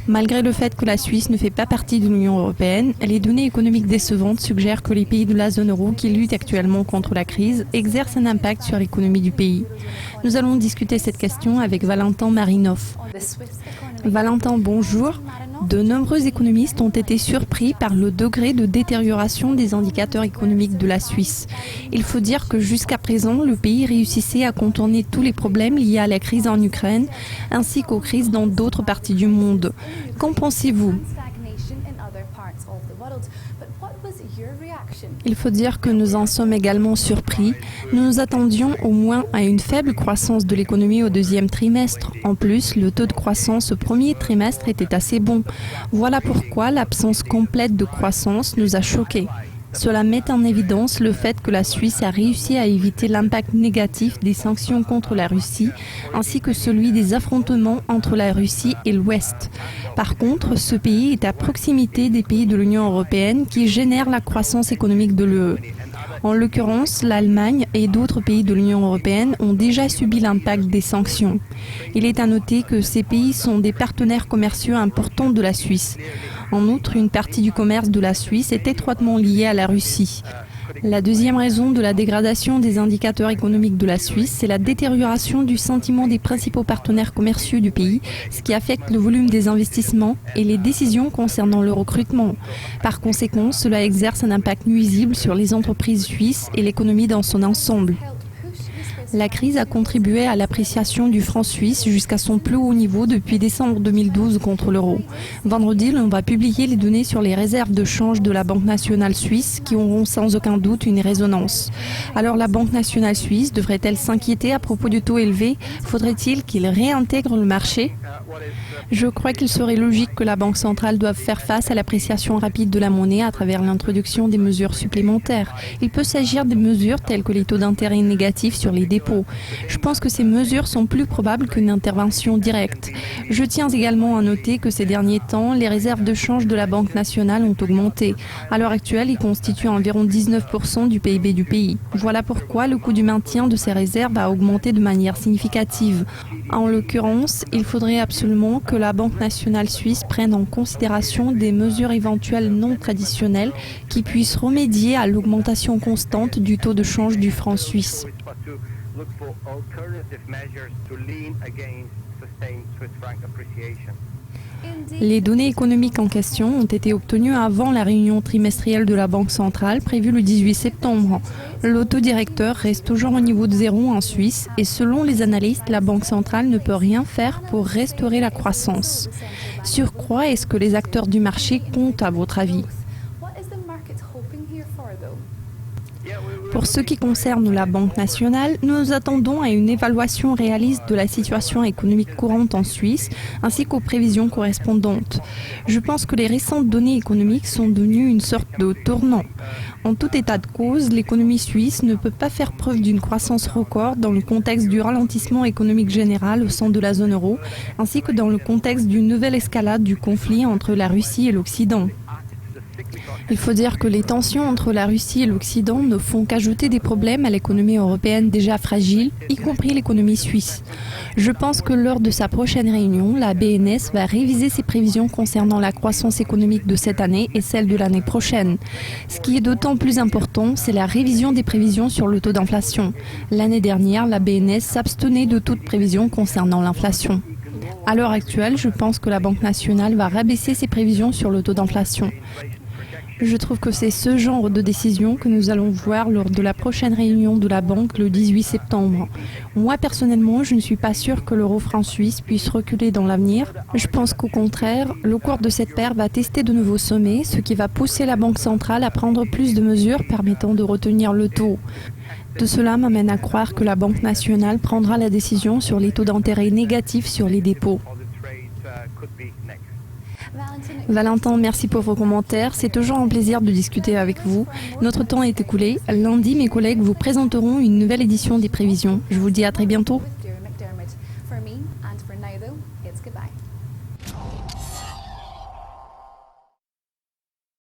Malgré le fait que la Suisse ne fait pas partie de l'Union européenne, les données économiques décevantes suggèrent que les pays de la zone euro qui luttent actuellement contre la crise exercent un impact sur l'économie du pays. Nous allons discuter cette question avec Valentin Marinov. Valentin, bonjour. De nombreux économistes ont été surpris par le degré de détérioration des indicateurs économiques de la Suisse. Il faut dire que jusqu'à présent, le pays réussissait à contourner tous les problèmes liés à la crise en Ukraine, ainsi qu'aux crises dans d'autres parties du monde. Qu'en pensez-vous ? Il faut dire que nous en sommes également surpris. Nous nous attendions au moins à une faible croissance de l'économie au deuxième trimestre. En plus, le taux de croissance au premier trimestre était assez bon. Voilà pourquoi l'absence complète de croissance nous a choqués. Cela met en évidence le fait que la Suisse a réussi à éviter l'impact négatif des sanctions contre la Russie, ainsi que celui des affrontements entre la Russie et l'Ouest. Par contre, ce pays est à proximité des pays de l'Union européenne qui génèrent la croissance économique de l'UE. En l'occurrence, l'Allemagne et d'autres pays de l'Union européenne ont déjà subi l'impact des sanctions. Il est à noter que ces pays sont des partenaires commerciaux importants de la Suisse. En outre, une partie du commerce de la Suisse est étroitement liée à la Russie. La deuxième raison de la dégradation des indicateurs économiques de la Suisse, c'est la détérioration du sentiment des principaux partenaires commerciaux du pays, ce qui affecte le volume des investissements et les décisions concernant le recrutement. Par conséquent, cela exerce un impact nuisible sur les entreprises suisses et l'économie dans son ensemble. La crise a contribué à l'appréciation du franc suisse jusqu'à son plus haut niveau depuis décembre 2012 contre l'euro. Vendredi, on va publier les données sur les réserves de change de la Banque nationale suisse qui auront sans aucun doute une résonance. Alors la Banque nationale suisse devrait-elle s'inquiéter à propos du taux élevé ? Faudrait-il qu'il réintègre le marché ? Je crois qu'il serait logique que la Banque centrale doive faire face à l'appréciation rapide de la monnaie à travers l'introduction des mesures supplémentaires. Il peut s'agir des mesures telles que les taux d'intérêt négatifs sur les dépôts. Je pense que ces mesures sont plus probables qu'une intervention directe. Je tiens également à noter que ces derniers temps, les réserves de change de la Banque nationale ont augmenté. À l'heure actuelle, ils constituent environ 19% du PIB du pays. Voilà pourquoi le coût du maintien de ces réserves a augmenté de manière significative. En l'occurrence, il faudrait absolument que la Banque nationale suisse prenne en considération des mesures éventuelles non traditionnelles qui puissent remédier à l'augmentation constante du taux de change du franc suisse. Les données économiques en question ont été obtenues avant la réunion trimestrielle de la Banque centrale prévue le 18 septembre. Le taux directeur reste toujours au niveau de 0 en Suisse et selon les analystes, la Banque centrale ne peut rien faire pour restaurer la croissance. Sur quoi est-ce que les acteurs du marché comptent à votre avis ? Pour ce qui concerne la Banque nationale, nous nous attendons à une évaluation réaliste de la situation économique courante en Suisse, ainsi qu'aux prévisions correspondantes. Je pense que les récentes données économiques sont devenues une sorte de tournant. En tout état de cause, l'économie suisse ne peut pas faire preuve d'une croissance record dans le contexte du ralentissement économique général au sein de la zone euro, ainsi que dans le contexte d'une nouvelle escalade du conflit entre la Russie et l'Occident. Il faut dire que les tensions entre la Russie et l'Occident ne font qu'ajouter des problèmes à l'économie européenne déjà fragile, y compris l'économie suisse. Je pense que lors de sa prochaine réunion, la BNS va réviser ses prévisions concernant la croissance économique de cette année et celle de l'année prochaine. Ce qui est d'autant plus important, c'est la révision des prévisions sur le taux d'inflation. L'année dernière, la BNS s'abstenait de toute prévision concernant l'inflation. À l'heure actuelle, je pense que la Banque nationale va rabaisser ses prévisions sur le taux d'inflation. Je trouve que c'est ce genre de décision que nous allons voir lors de la prochaine réunion de la Banque le 18 septembre. Moi, personnellement, je ne suis pas sûre que l'euro-franc suisse puisse reculer dans l'avenir. Je pense qu'au contraire, le cours de cette paire va tester de nouveaux sommets, ce qui va pousser la Banque centrale à prendre plus de mesures permettant de retenir le taux. De cela m'amène à croire que la Banque nationale prendra la décision sur les taux d'intérêt négatifs sur les dépôts. Valentin, merci pour vos commentaires. C'est toujours un plaisir de discuter avec vous. Notre temps est écoulé. Lundi, mes collègues vous présenteront une nouvelle édition des prévisions. Je vous dis à très bientôt.